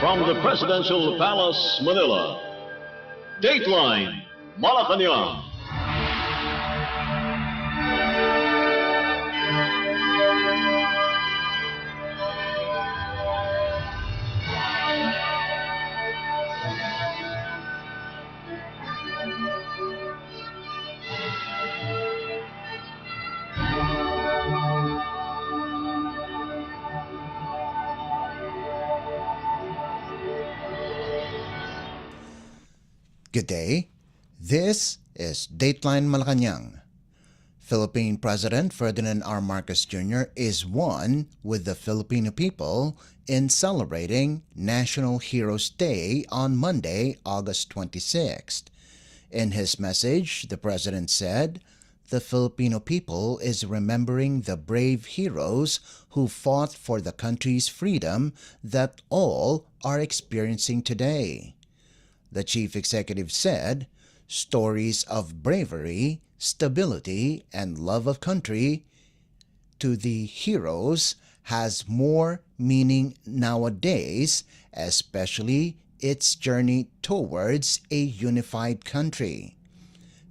From the Presidential Palace, Manila, Dateline Malacañang. Good day. This is Dateline Malacañang. Philippine President Ferdinand R. Marcos Jr. is one with the Filipino people in celebrating National Heroes Day on Monday, August 26th. In his message, the President said, "The Filipino people is remembering the brave heroes who fought for the country's freedom that all are experiencing today." The chief executive said, "Stories of bravery, stability, and love of country to the heroes has more meaning nowadays, especially its journey towards a unified country."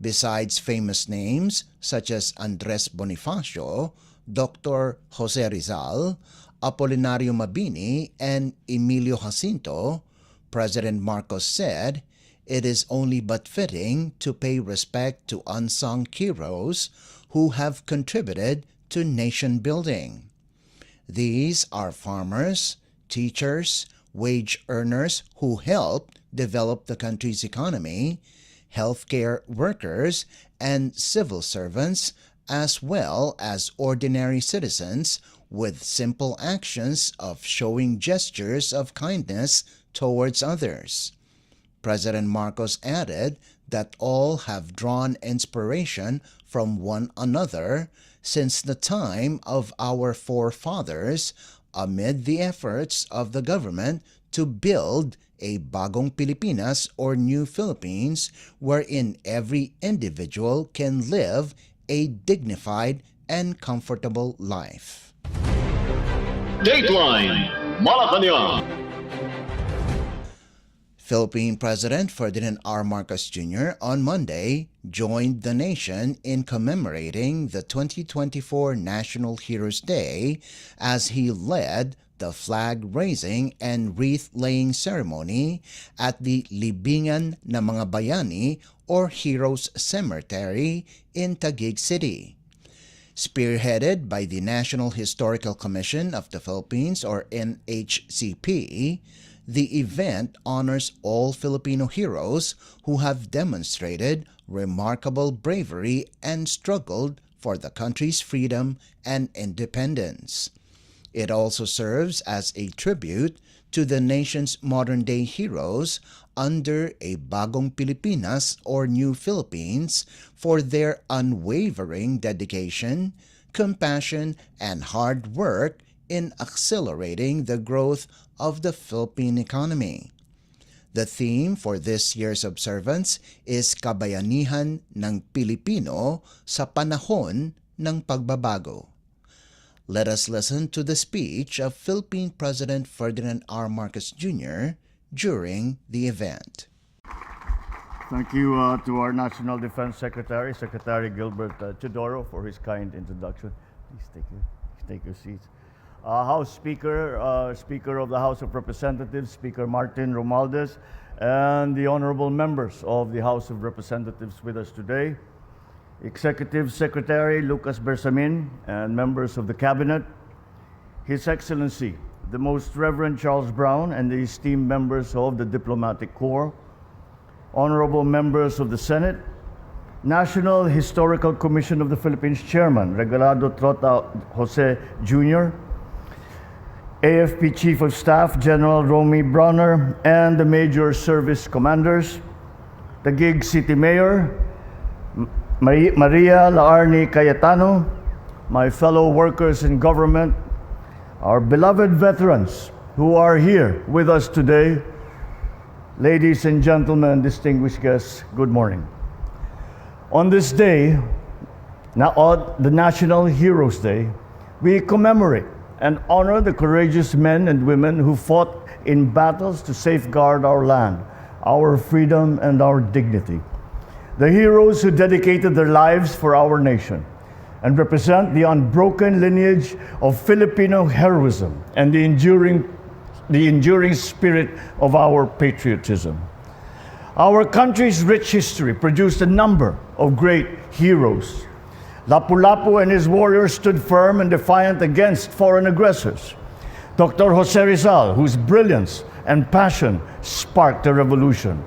Besides famous names such as Andres Bonifacio, Dr. Jose Rizal, Apolinario Mabini, and Emilio Jacinto, President Marcos said, "It is only but fitting to pay respect to unsung heroes who have contributed to nation building. These are farmers, teachers, wage earners who helped develop the country's economy, healthcare workers, and civil servants, as well as ordinary citizens with simple actions of showing gestures of kindness towards others." President Marcos added that all have drawn inspiration from one another since the time of our forefathers amid the efforts of the government to build a bagong Pilipinas or new Philippines wherein every individual can live a dignified and comfortable life. Dateline Malacañang. Philippine President Ferdinand R. Marcos Jr. on Monday joined the nation in commemorating the 2024 National Heroes Day as he led the flag-raising and wreath-laying ceremony at the Libingan ng mga Bayani or Heroes Cemetery in Taguig City. Spearheaded by the National Historical Commission of the Philippines or NHCP, the event honors all Filipino heroes who have demonstrated remarkable bravery and struggled for the country's freedom and independence. It also serves as a tribute to the nation's modern-day heroes under a Bagong Pilipinas or New Philippines for their unwavering dedication, compassion, and hard work in accelerating the growth of the Philippine economy. The theme for this year's observance is Kabayanihan ng Pilipino sa panahon ng pagbabago. Let us listen to the speech of Philippine President Ferdinand R. Marcos Jr. during the event. Thank you to our National Defense Secretary, Secretary Gilbert Teodoro, for his kind introduction. Please take your seats. House Speaker, Speaker of the House of Representatives, Speaker Martin Romualdez, and the honorable members of the House of Representatives with us today, Executive Secretary Lucas Bersamin, and members of the Cabinet, His Excellency, the Most Reverend Charles Brown, and the esteemed members of the Diplomatic Corps, honorable members of the Senate, National Historical Commission of the Philippines Chairman, Regalado Trota Jose Jr., AFP Chief of Staff General Romy Browner, and the major service commanders, Taguig City Mayor Maria Laarni Cayetano, my fellow workers in government, our beloved veterans who are here with us today, ladies and gentlemen, distinguished guests, good morning. On this day, the National Heroes Day, we commemorate and honor the courageous men and women who fought in battles to safeguard our land, our freedom, and our dignity. The heroes who dedicated their lives for our nation and represent the unbroken lineage of Filipino heroism and the enduring spirit of our patriotism. Our country's rich history produced a number of great heroes. Lapu-Lapu and his warriors stood firm and defiant against foreign aggressors. Dr. Jose Rizal, whose brilliance and passion sparked a revolution.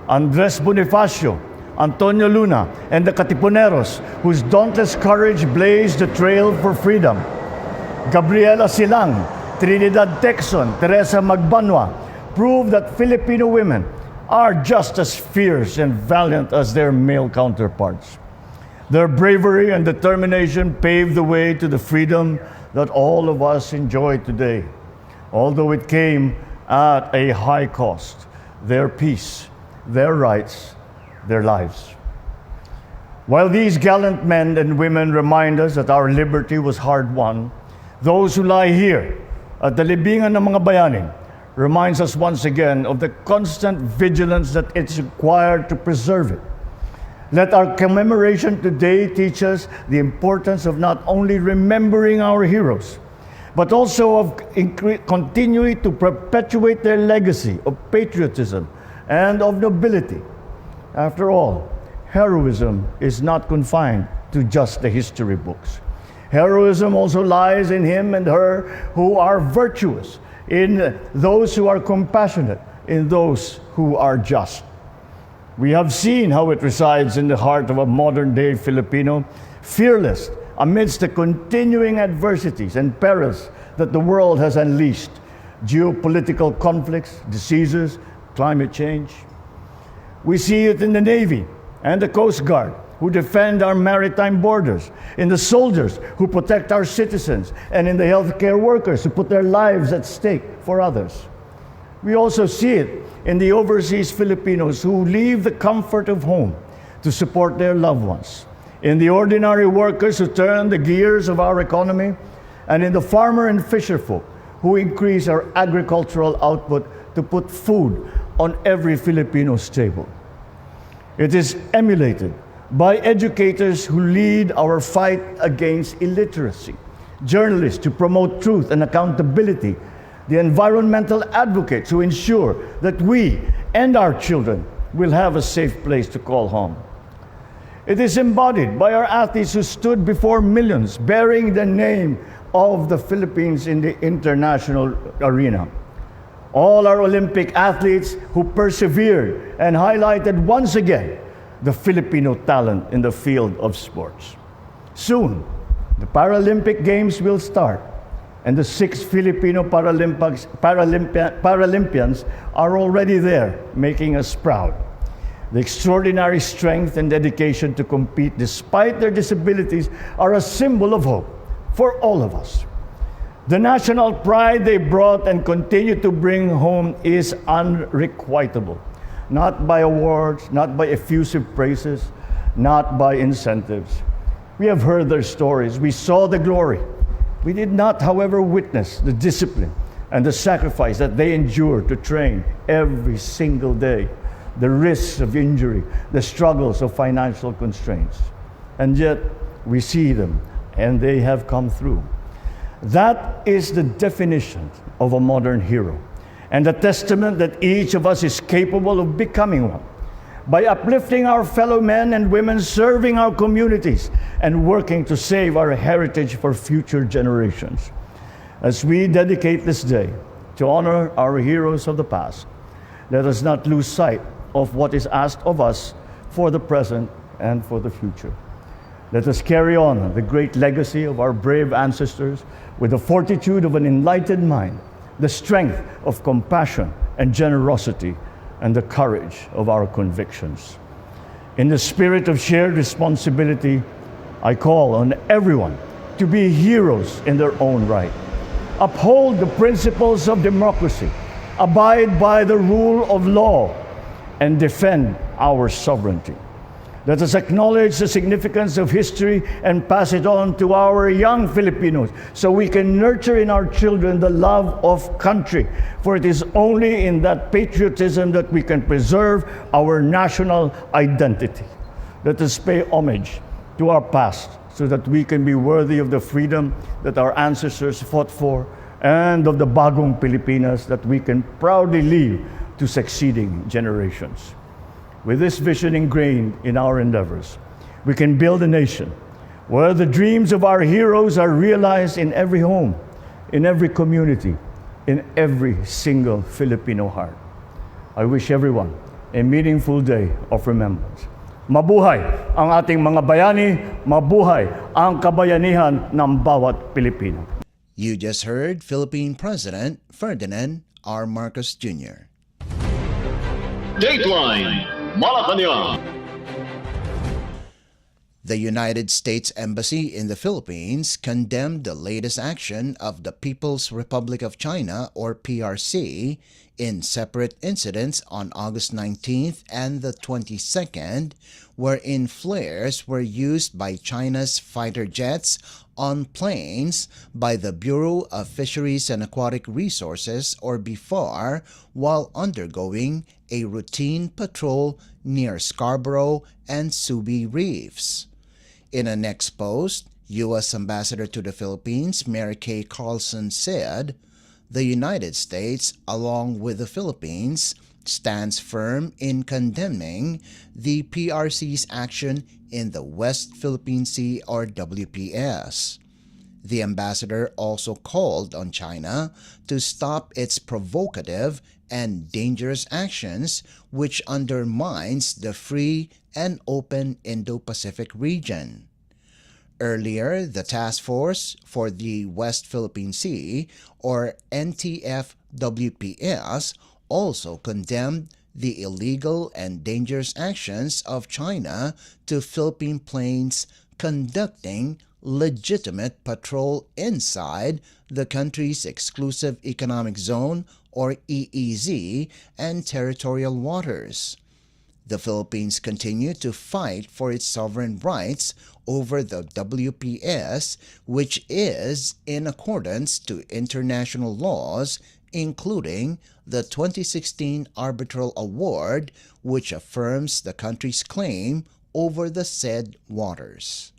Andres Bonifacio, Antonio Luna, and the Katipuneros, whose dauntless courage blazed the trail for freedom. Gabriela Silang, Trinidad Texon, Teresa Magbanwa proved that Filipino women are just as fierce and valiant as their male counterparts. Their bravery and determination paved the way to the freedom that all of us enjoy today, although it came at a high cost: their peace, their rights, their lives. While these gallant men and women remind us that our liberty was hard-won, those who lie here at the libingan ng mga bayanin reminds us once again of the constant vigilance that it's required to preserve it. Let our commemoration today teach us the importance of not only remembering our heroes, but also of continuing to perpetuate their legacy of patriotism and of nobility. After all, heroism is not confined to just the history books. Heroism also lies in him and her who are virtuous, in those who are compassionate, in those who are just. We have seen how it resides in the heart of a modern-day Filipino, fearless amidst the continuing adversities and perils that the world has unleashed: geopolitical conflicts, diseases, climate change. We see it in the Navy and the Coast Guard, who defend our maritime borders, in the soldiers who protect our citizens, and in the healthcare workers who put their lives at stake for others. We also see it in the overseas Filipinos who leave the comfort of home to support their loved ones, in the ordinary workers who turn the gears of our economy, and in the farmer and fisher folk who increase our agricultural output to put food on every Filipino's table. It is emulated by educators who lead our fight against illiteracy, journalists to promote truth and accountability, the environmental advocates who ensure that we and our children will have a safe place to call home. It is embodied by our athletes who stood before millions, bearing the name of the Philippines in the international arena. All our Olympic athletes who persevered and highlighted once again the Filipino talent in the field of sports. Soon, the Paralympic Games will start, and the 6 Filipino Paralympians are already there, making us proud. The extraordinary strength and dedication to compete despite their disabilities are a symbol of hope for all of us. The national pride they brought and continue to bring home is unrequitable, not by awards, not by effusive praises, not by incentives. We have heard their stories. We saw the glory. We did not, however, witness the discipline and the sacrifice that they endured to train every single day, the risks of injury, the struggles of financial constraints. And yet, we see them, and they have come through. That is the definition of a modern hero, and a testament that each of us is capable of becoming one, by uplifting our fellow men and women, serving our communities, and working to save our heritage for future generations. As we dedicate this day to honor our heroes of the past, let us not lose sight of what is asked of us for the present and for the future. Let us carry on the great legacy of our brave ancestors with the fortitude of an enlightened mind, the strength of compassion and generosity, and the courage of our convictions. In the spirit of shared responsibility, I call on everyone to be heroes in their own right. Uphold the principles of democracy, abide by the rule of law, and defend our sovereignty. Let us acknowledge the significance of history and pass it on to our young Filipinos so we can nurture in our children the love of country. For it is only in that patriotism that we can preserve our national identity. Let us pay homage to our past so that we can be worthy of the freedom that our ancestors fought for and of the bagong Pilipinas that we can proudly leave to succeeding generations. With this vision ingrained in our endeavors, we can build a nation where the dreams of our heroes are realized in every home, in every community, in every single Filipino heart. I wish everyone a meaningful day of remembrance. Mabuhay ang ating mga bayani, mabuhay ang kabayanihan ng bawat Pilipino. You just heard Philippine President Ferdinand R. Marcos Jr. Dateline Malacañang. The United States Embassy in the Philippines condemned the latest action of the People's Republic of China, or PRC, in separate incidents on August 19th and the 22nd, wherein flares were used by China's fighter jets on planes by the Bureau of Fisheries and Aquatic Resources, or BFAR, while undergoing a routine patrol near Scarborough and Subi Reefs. In a next post, U.S. Ambassador to the Philippines Mary Kay Carlson said, "The United States, along with the Philippines, stands firm in condemning the PRC's action in the West Philippine Sea, or WPS." The ambassador also called on China to stop its provocative and dangerous actions which undermines the free and open Indo-Pacific region. Earlier, the Task Force for the West Philippine Sea, or NTF-WPS, also condemned the illegal and dangerous actions of China to Philippine planes conducting legitimate patrol inside the country's exclusive economic zone, or EEZ, and territorial waters. The Philippines continue to fight for its sovereign rights over the WPS, which is in accordance to international laws, including the 2016 Arbitral Award, which affirms the country's claim over the said waters.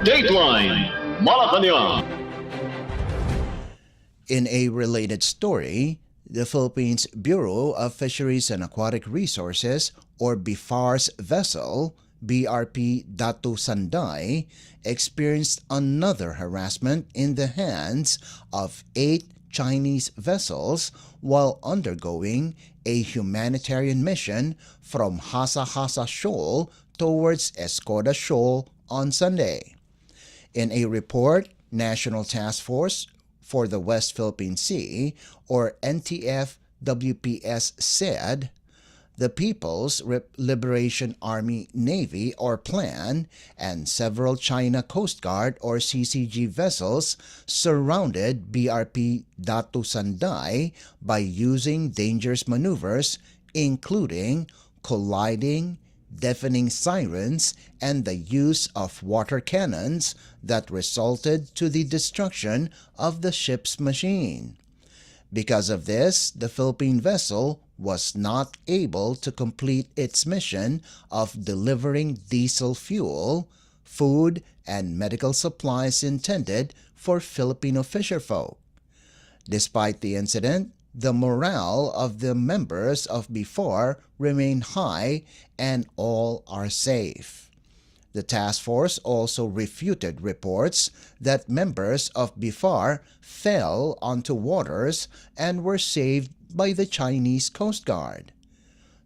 Dateline Malacañang. In a related story, the Philippines Bureau of Fisheries and Aquatic Resources, or BFAR's vessel, BRP Datu Sanday, experienced another harassment in the hands of 8 Chinese vessels while undergoing a humanitarian mission from Hasa Hasa Shoal towards Escoda Shoal on Sunday. In a report, National Task Force for the West Philippine Sea, or NTF-WPS, said, "The People's Liberation Army Navy, or PLAN, and several China Coast Guard, or CCG vessels surrounded BRP Datu Sanday by using dangerous maneuvers, including colliding, deafening sirens, and the use of water cannons that resulted to the destruction of the ship's machine. Because of this, the Philippine vessel was not able to complete its mission of delivering diesel fuel, food, and medical supplies intended for Filipino fisherfolk. Despite the incident, the morale of the members of BFAR remain high and all are safe. The task force also refuted reports that members of BFAR fell onto waters and were saved by the Chinese Coast Guard.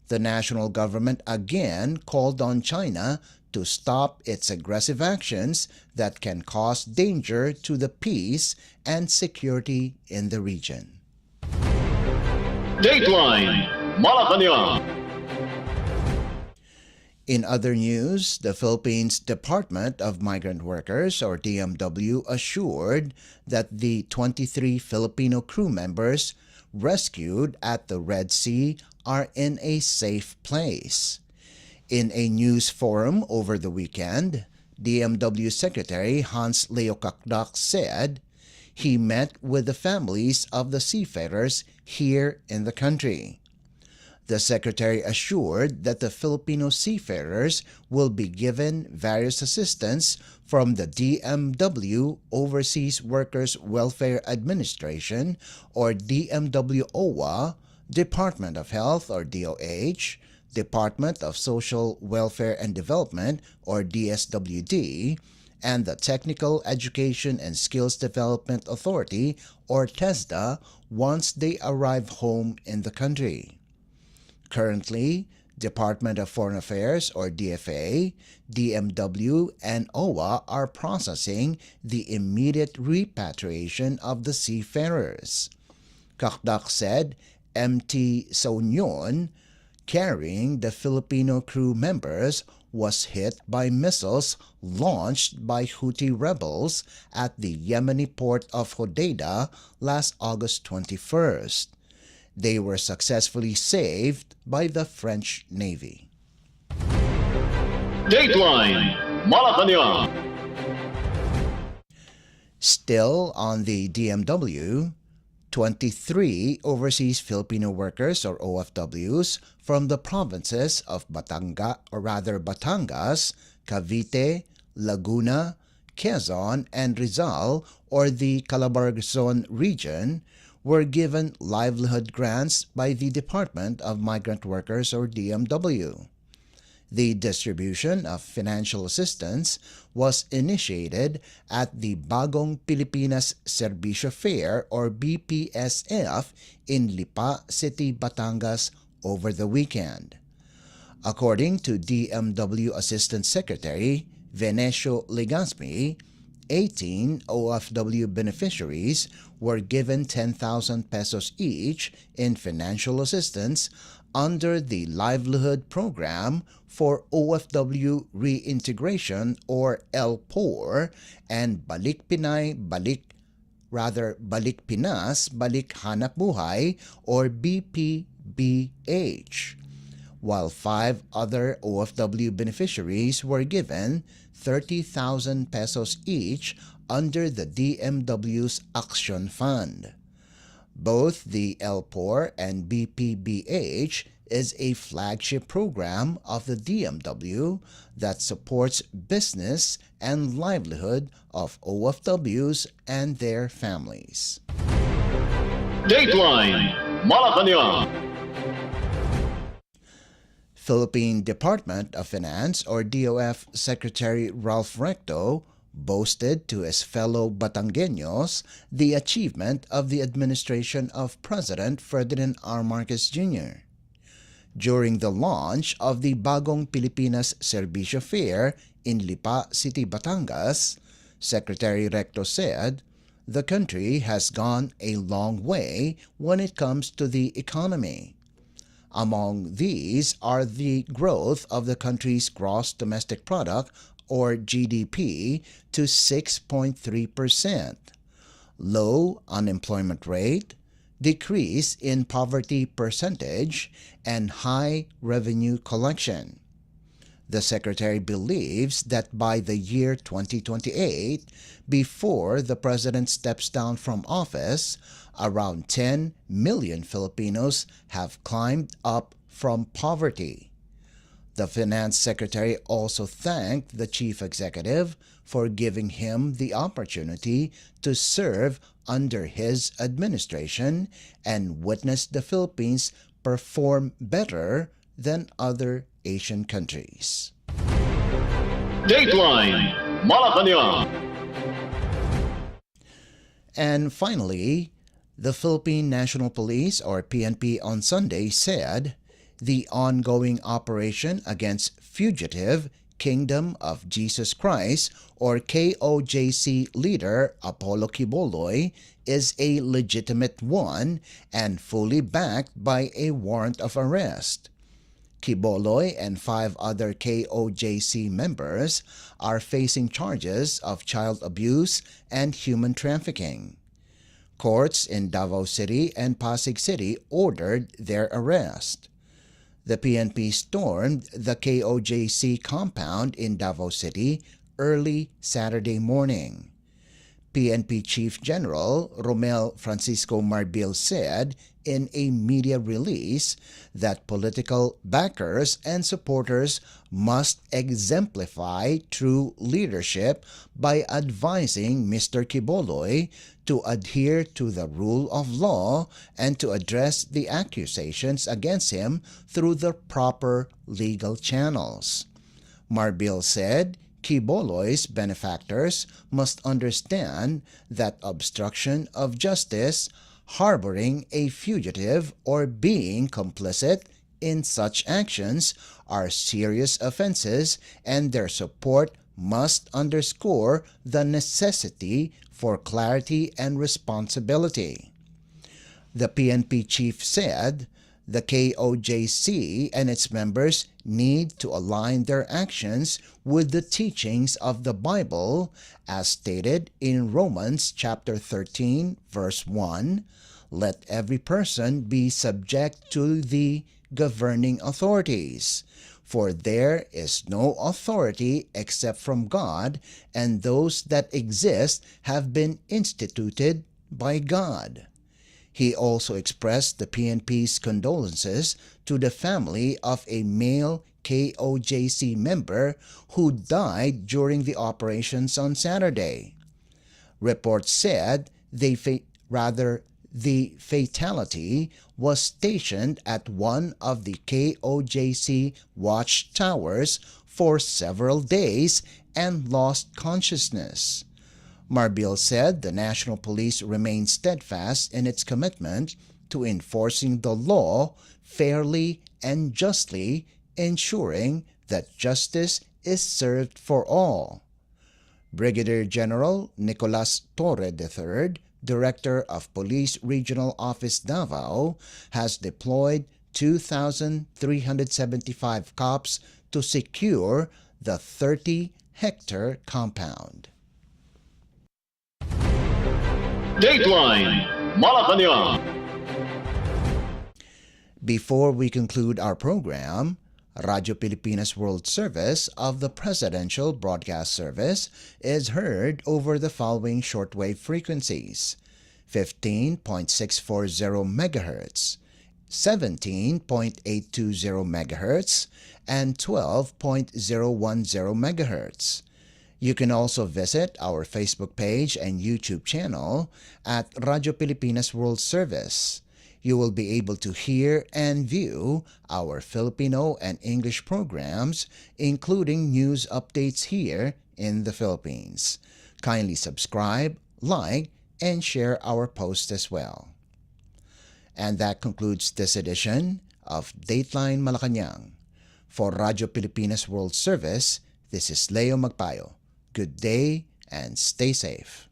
The national government again called on China to stop its aggressive actions that can cause danger to the peace and security in the region. Dateline Malacañang. In other news, the Philippines Department of Migrant Workers, or DMW, assured that the 23 Filipino crew members rescued at the Red Sea are in a safe place. In a news forum over the weekend, DMW Secretary Hans Leo said he met with the families of the seafarers here in the country. The Secretary assured that the Filipino seafarers will be given various assistance from the DMW Overseas Workers Welfare Administration or DMW OWA, Department of Health or DOH, Department of Social Welfare and Development or DSWD, and the Technical Education and Skills Development Authority or TESDA once they arrive home in the country. Currently, Department of Foreign Affairs or DFA, DMW, and OWA are processing the immediate repatriation of the seafarers. Kakdak said MT Saunion, carrying the Filipino crew members, was hit by missiles launched by Houthi rebels at the Yemeni port of Hodeidah last August 21st. They were successfully saved by the French Navy. Dateline Malacañang. Still on the DMW, 23 overseas Filipino workers or OFWs from the provinces of Batangas, Cavite, Laguna, Quezon, and Rizal or the Calabarzon region were given livelihood grants by the Department of Migrant Workers or DMW. The distribution of financial assistance was initiated at the Bagong Pilipinas Servicio Fair or BPSF in Lipa City, Batangas over the weekend. According to DMW Assistant Secretary Venecio Legazpi, 18 OFW beneficiaries were given 10,000 pesos each in financial assistance under the Livelihood Program for OFW Reintegration or LPOR and Balik Pinas, Balik Hanap Buhay or BPBH, while 5 other OFW beneficiaries were given 30,000 pesos each under the DMW's Action Fund. Both the LPOR and BPBH is a flagship program of the DMW that supports business and livelihood of OFWs and their families. Dateline Malacañang. Philippine Department of Finance or DOF Secretary Ralph Recto boasted to his fellow Batangueños the achievement of the administration of President Ferdinand R. Marcos Jr. During the launch of the Bagong Pilipinas Servicio Fair in Lipa City, Batangas, Secretary Recto said, "The country has gone a long way when it comes to the economy. Among these are the growth of the country's gross domestic product or GDP to 6.3%, low unemployment rate, decrease in poverty percentage, and high revenue collection." The Secretary believes that by the year 2028, before the President steps down from office, around 10 million Filipinos have climbed up from poverty. The Finance Secretary also thanked the Chief Executive for giving him the opportunity to serve under his administration and witness the Philippines perform better than other Asian countries. Dateline Malacañang. And finally, the Philippine National Police or PNP on Sunday said the ongoing operation against fugitive Kingdom of Jesus Christ or KOJC leader Apollo Quiboloy is a legitimate one and fully backed by a warrant of arrest. Quiboloy and 5 other KOJC members are facing charges of child abuse and human trafficking. Courts in Davao City and Pasig City ordered their arrest. The PNP stormed the KOJC compound in Davao City early Saturday morning. PNP Chief General Romel Francisco Marbil said in a media release that political backers and supporters must exemplify true leadership by advising Mr. Quiboloy to adhere to the rule of law and to address the accusations against him through the proper legal channels. Marbil said Quiboloy's benefactors must understand that obstruction of justice, harboring a fugitive, or being complicit in such actions are serious offenses, and their support must underscore the necessity for clarity and responsibility. The PNP chief said the KOJC and its members need to align their actions with the teachings of the Bible as stated in Romans chapter 13 verse 1, "Let every person be subject to the governing authorities, for there is no authority except from God, and those that exist have been instituted by God." He also expressed the PNP's condolences to the family of a male KOJC member who died during the operations on Saturday. Reports said the fatality was stationed at one of the KOJC watchtowers for several days and lost consciousness. Marbil said the National Police remains steadfast in its commitment to enforcing the law fairly and justly, ensuring that justice is served for all. Brigadier General Nicolas Torre III, Director of Police Regional Office Davao, has deployed 2,375 cops to secure the 30-hectare compound. Dateline Malacañang. Before we conclude our program, Radyo Pilipinas World Service of the Presidential Broadcast Service is heard over the following shortwave frequencies: 15.640 MHz, 17.820 MHz, and 12.010 MHz. You can also visit our Facebook page and YouTube channel at Radyo Pilipinas World Service. You will be able to hear and view our Filipino and English programs, including news updates here in the Philippines. Kindly subscribe, like, and share our posts as well. And that concludes this edition of Dateline Malacañang. For Radyo Pilipinas World Service, this is Leo Magpayo. Good day and stay safe.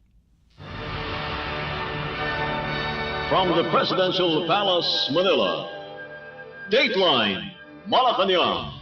From the Presidential Palace, Manila, Dateline Malacañang.